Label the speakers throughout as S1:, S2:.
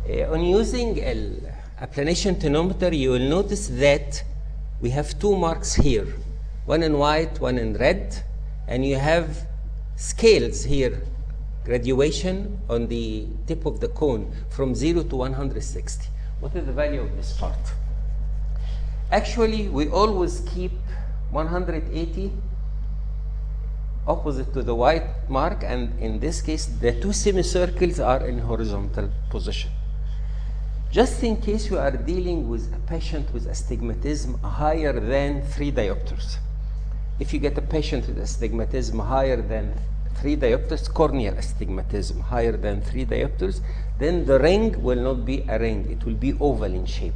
S1: On using a planation tonometer, you will notice that we have two marks here, one in white, one in red, and you have scales here, graduation on the tip of the cone from 0 to 160. What is the value of this part? Actually, we always keep 180 opposite to the white mark, and in this case, the two semicircles are in horizontal position. Just in case you are dealing with a patient with astigmatism higher than 3 diopters. If you get a patient with astigmatism higher than 3 diopters, corneal astigmatism higher than 3 diopters, then the ring will not be a ring, it will be oval in shape.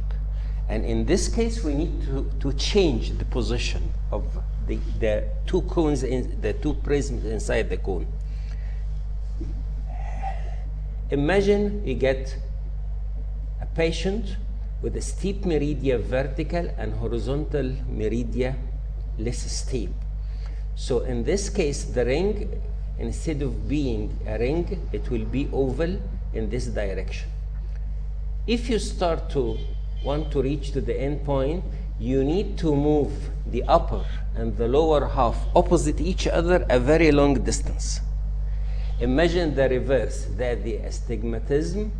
S1: And in this case, we need to change the position of the two cones, the two prisms inside the cone. Imagine you get a patient with a steep meridia vertical and horizontal meridia less steep. So in this case, the ring, instead of being a ring, it will be oval in this direction. If you start to want to reach to the end point, you need to move the upper and the lower half opposite each other a very long distance. Imagine the reverse, that the astigmatism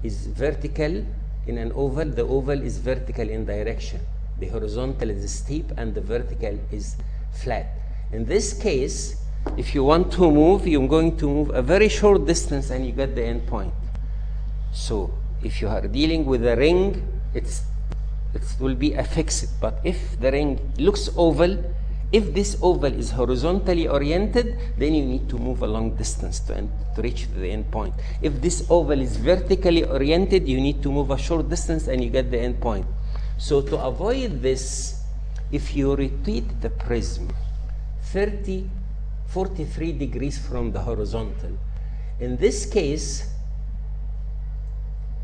S1: is vertical in an oval, the oval is vertical in direction. The horizontal is steep and the vertical is flat. In this case, if you want to move, you're going to move a very short distance and you get the end point. So if you are dealing with a ring, it will be a fixed. But if the ring looks oval, if this oval is horizontally oriented, then you need to move a long distance to reach to the end point. If this oval is vertically oriented, you need to move a short distance and you get the end point. So to avoid this, if you rotate the prism 43 degrees from the horizontal, in this case,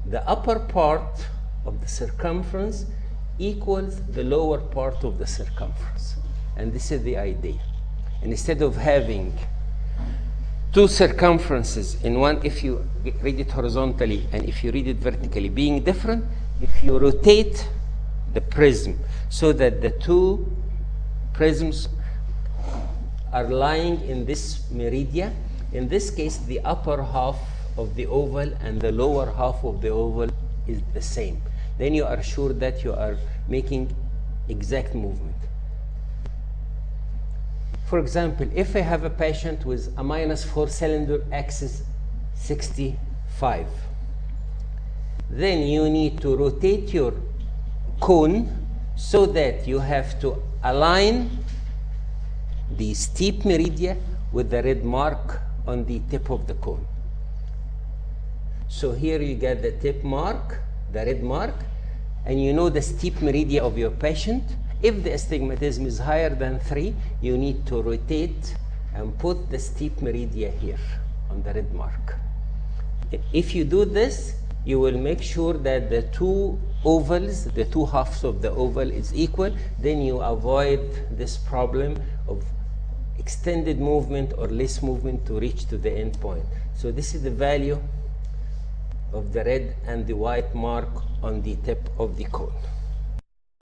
S1: the upper part of the circumference equals the lower part of the circumference. And this is the idea. And instead of having two circumferences in one, if you read it horizontally and if you read it vertically being different, if you rotate the prism so that the two prisms are lying in this meridia, in this case the upper half of the oval and the lower half of the oval is the same. Then you are sure that you are making exact movement. For example, if I have a patient with a -4 cylinder axis 65, then you need to rotate your cone so that you have to align the steep meridia with the red mark on the tip of the cone. So here you get the tip mark, the red mark, and you know the steep meridia of your patient. If the astigmatism is higher than 3, you need to rotate and put the steep meridia here on the red mark. If you do this, you will make sure that the two ovals, the two halves of the oval is equal. Then you avoid this problem of extended movement or less movement to reach to the end point. So this is the value of the red and the white mark on the tip of the cone.